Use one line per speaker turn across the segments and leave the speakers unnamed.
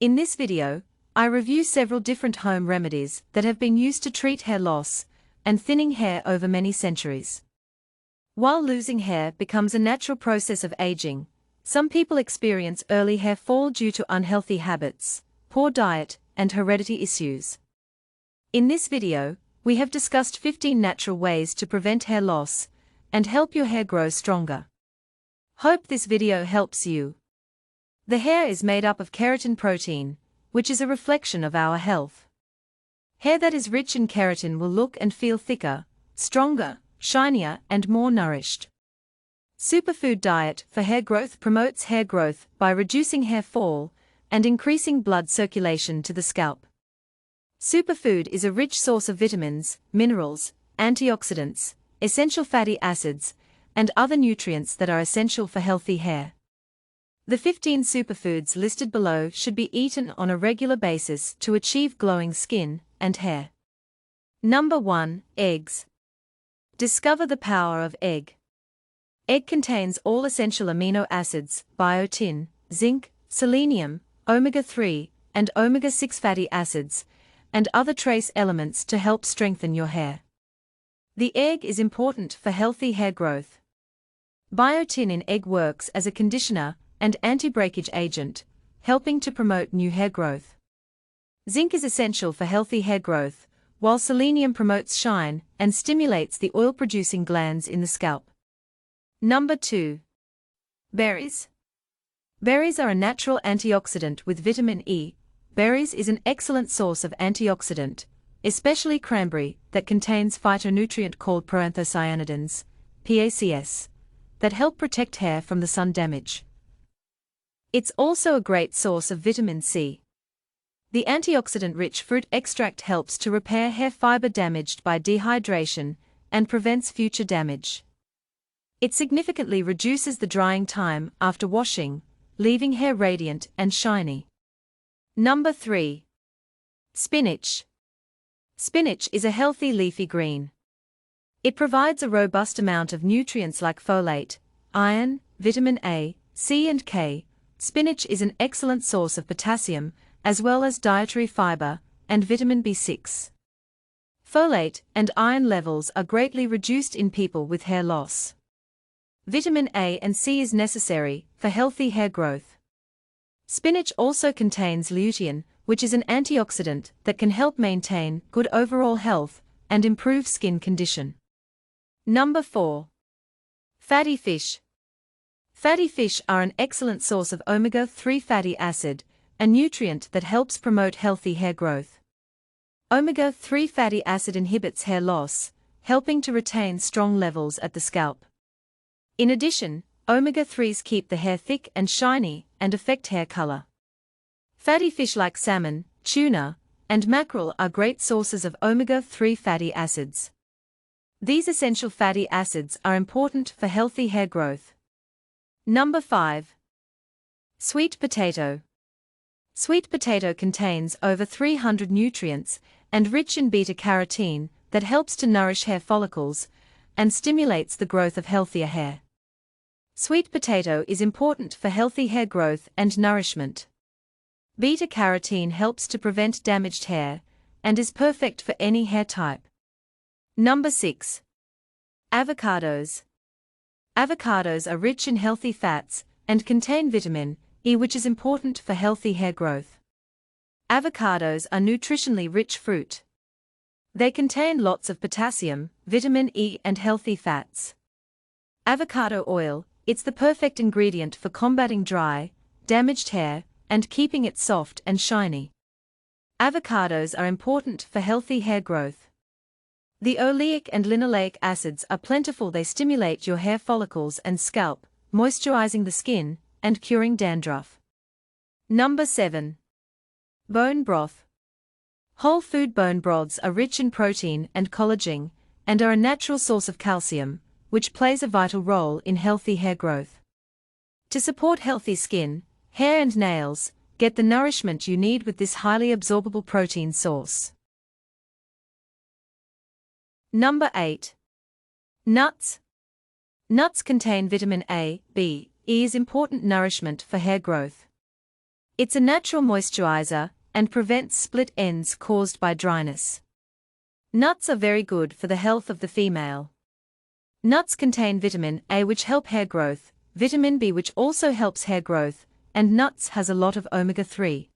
In this video, I review several different home remedies that have been used to treat hair loss and thinning hair over many centuries. While losing hair becomes a natural process of aging, some people experience early hair fall due to unhealthy habits, poor diet, and heredity issues. In this video, we have discussed 15 natural ways to prevent hair loss and help your hair grow stronger. Hope this video helps you. The hair is made up of keratin protein, which is a reflection of our health. Hair that is rich in keratin will look and feel thicker, stronger, shinier, and more nourished. Superfood Diet for hair growth promotes hair growth by reducing hair fall and increasing blood circulation to the scalp. Superfood is a rich source of vitamins, minerals, antioxidants, essential fatty acids, and other nutrients that are essential for healthy hair. The 15 superfoods listed below should be eaten on a regular basis to achieve glowing skin and hair. Number 1. Eggs. Discover the power of egg. Egg contains all essential amino acids, biotin, zinc, selenium, omega-3, and omega-6 fatty acids, and other trace elements to help strengthen your hair. The egg is important for healthy hair growth. Biotin in egg works as a conditioner and anti-breakage agent, helping to promote new hair growth. Zinc is essential for healthy hair growth, while selenium promotes shine and stimulates the oil-producing glands in the scalp. Number 2. Berries. Berries are a natural antioxidant with vitamin E. Berries is an excellent source of antioxidant, especially cranberry, that contains phytonutrient called proanthocyanidins, PACS, that help protect hair from the sun damage. It's also a great source of vitamin C. The antioxidant-rich fruit extract helps to repair hair fiber damaged by dehydration and prevents future damage. It significantly reduces the drying time after washing, leaving hair radiant and shiny. Number 3. Spinach. Spinach is a healthy leafy green. It provides a robust amount of nutrients like folate, iron, vitamin A, C and K. Spinach is an excellent source of potassium, as well as dietary fiber, and vitamin B6. Folate and iron levels are greatly reduced in people with hair loss. Vitamin A and C is necessary for healthy hair growth. Spinach also contains lutein, which is an antioxidant that can help maintain good overall health and improve skin condition. Number 4. Fatty fish. Fatty fish are an excellent source of omega-3 fatty acid, a nutrient that helps promote healthy hair growth. Omega-3 fatty acid inhibits hair loss, helping to retain strong levels at the scalp. In addition, omega-3s keep the hair thick and shiny and affect hair color. Fatty fish like salmon, tuna, and mackerel are great sources of omega-3 fatty acids. These essential fatty acids are important for healthy hair growth. Number 5. Sweet potato. Sweet potato contains over 300 nutrients and rich in beta-carotene that helps to nourish hair follicles and stimulates the growth of healthier hair. Sweet potato is important for healthy hair growth and nourishment. Beta-carotene helps to prevent damaged hair and is perfect for any hair type. Number 6. Avocados. Avocados are rich in healthy fats and contain vitamin E, which is important for healthy hair growth. Avocados are nutritionally rich fruit. They contain lots of potassium, vitamin E, and healthy fats. Avocado oil, it's the perfect ingredient for combating dry, damaged hair and keeping it soft and shiny. Avocados are important for healthy hair growth. The oleic and linoleic acids are plentiful. They stimulate your hair follicles and scalp, moisturizing the skin and curing dandruff. Number 7. Bone broth. Whole food bone broths are rich in protein and collagen and are a natural source of calcium, which plays a vital role in healthy hair growth. To support healthy skin, hair and nails, get the nourishment you need with this highly absorbable protein source. Number 8. Nuts. Nuts contain vitamin A, B, E is important nourishment for hair growth. It's a natural moisturizer and prevents split ends caused by dryness. Nuts are very good for the health of the female. Nuts contain vitamin A, which help hair growth, vitamin B, which also helps hair growth, and nuts has a lot of omega-3.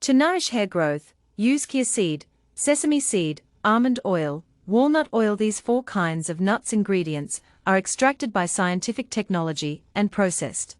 To nourish hair growth, use chia seed, sesame seed, almond oil, walnut oil. These 4 kinds of nuts ingredients are extracted by scientific technology and processed.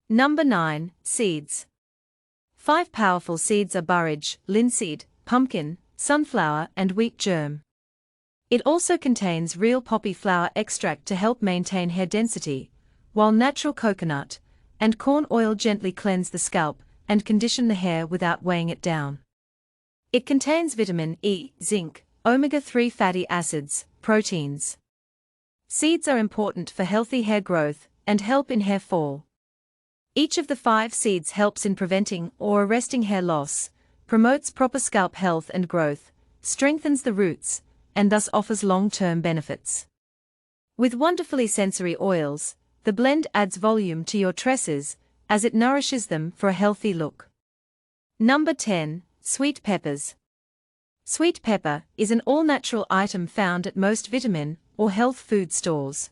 Number 9. Seeds. 5 powerful seeds are borage, linseed, pumpkin, sunflower, and wheat germ. It also contains real poppy flower extract to help maintain hair density, while natural coconut and corn oil gently cleanse the scalp and condition the hair without weighing it down. It contains vitamin E, zinc, omega-3 fatty acids, proteins. Seeds are important for healthy hair growth and help in hair fall. Each of the 5 seeds helps in preventing or arresting hair loss, promotes proper scalp health and growth, strengthens the roots, and thus offers long-term benefits. With wonderfully sensory oils, the blend adds volume to your tresses as it nourishes them for a healthy look. Number 10. Sweet peppers. Sweet pepper is an all-natural item found at most vitamin or health food stores.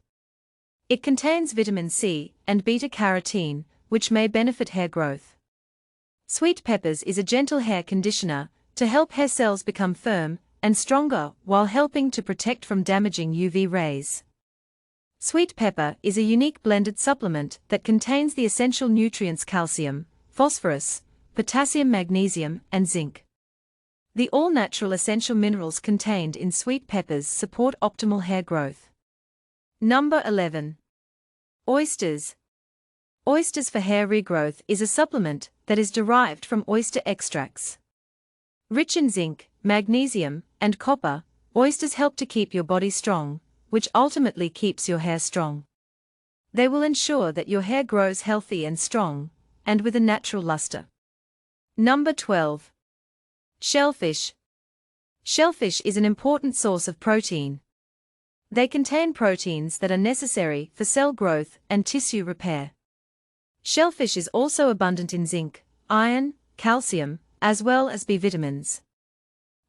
It contains vitamin C and beta-carotene, which may benefit hair growth. Sweet peppers is a gentle hair conditioner to help hair cells become firm and stronger while helping to protect from damaging UV rays. Sweet pepper is a unique blended supplement that contains the essential nutrients calcium, phosphorus, potassium, magnesium, and zinc. The all-natural essential minerals contained in sweet peppers support optimal hair growth. Number 11. Oysters. Oysters for hair regrowth is a supplement that is derived from oyster extracts. Rich in zinc, magnesium, and copper, oysters help to keep your body strong, which ultimately keeps your hair strong. They will ensure that your hair grows healthy and strong, and with a natural luster. Number 12. Shellfish. Shellfish is an important source of protein. They contain proteins that are necessary for cell growth and tissue repair. Shellfish is also abundant in zinc, iron, calcium, as well as B vitamins.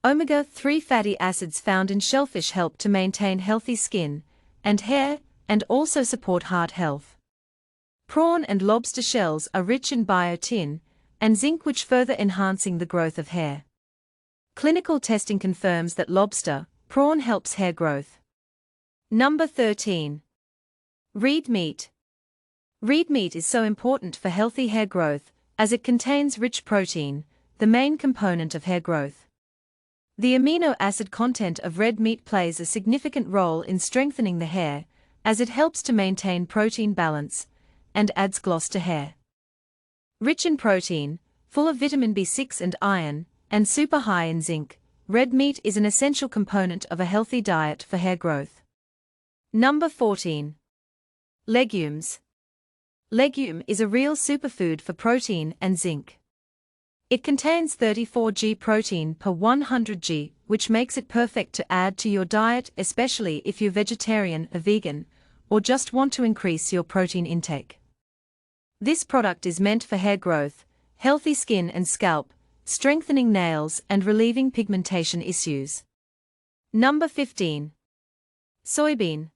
Omega-3 fatty acids found in shellfish help to maintain healthy skin and hair, and also support heart health. Prawn and lobster shells are rich in biotin and zinc, which further enhancing the growth of hair. Clinical testing confirms that lobster, prawn helps hair growth. Number 13. Reed meat. Reed meat is so important for healthy hair growth as it contains rich protein, the main component of hair growth. The amino acid content of red meat plays a significant role in strengthening the hair, as it helps to maintain protein balance and adds gloss to hair. Rich in protein, full of vitamin B6 and iron, and super high in zinc, red meat is an essential component of a healthy diet for hair growth. Number 14. Legumes. Legume is a real superfood for protein and zinc. It contains 34 g protein per 100 g, which makes it perfect to add to your diet, especially if you're vegetarian or vegan, or just want to increase your protein intake. This product is meant for hair growth, healthy skin and scalp, strengthening nails and relieving pigmentation issues. Number 15. Soybean.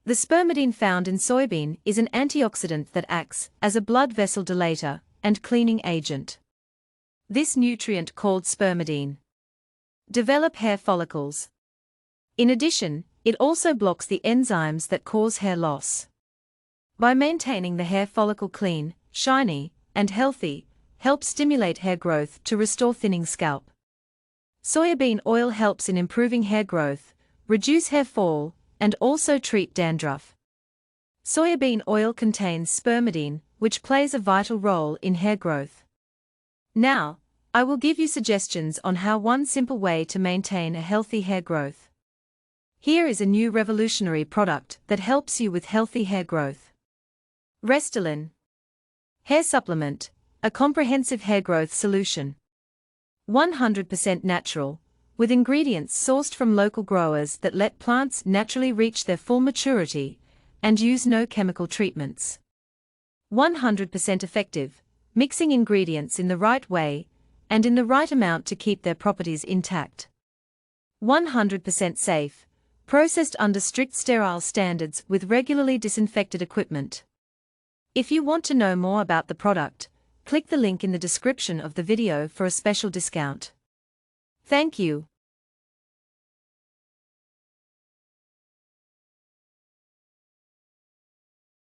The spermidine found in soybean is an antioxidant that acts as a blood vessel dilator and cleaning agent. This nutrient, called spermidine, develops hair follicles. In addition, it also blocks the enzymes that cause hair loss. By maintaining the hair follicle clean, shiny, and healthy, helps stimulate hair growth to restore thinning scalp. Soybean oil helps in improving hair growth, reduce hair fall, and also treat dandruff. Soybean oil contains spermidine, which plays a vital role in hair growth. Now, I will give you suggestions on how one simple way to maintain a healthy hair growth. Here is a new revolutionary product that helps you with healthy hair growth. Restylane Hair Supplement, a comprehensive hair growth solution. 100% natural, with ingredients sourced from local growers that let plants naturally reach their full maturity and use no chemical treatments. 100% effective, mixing ingredients in the right way and in the right amount to keep their properties intact. 100% safe, processed under strict sterile standards with regularly disinfected equipment. If you want to know more about the product, click the link in the description of the video for a special discount. Thank you.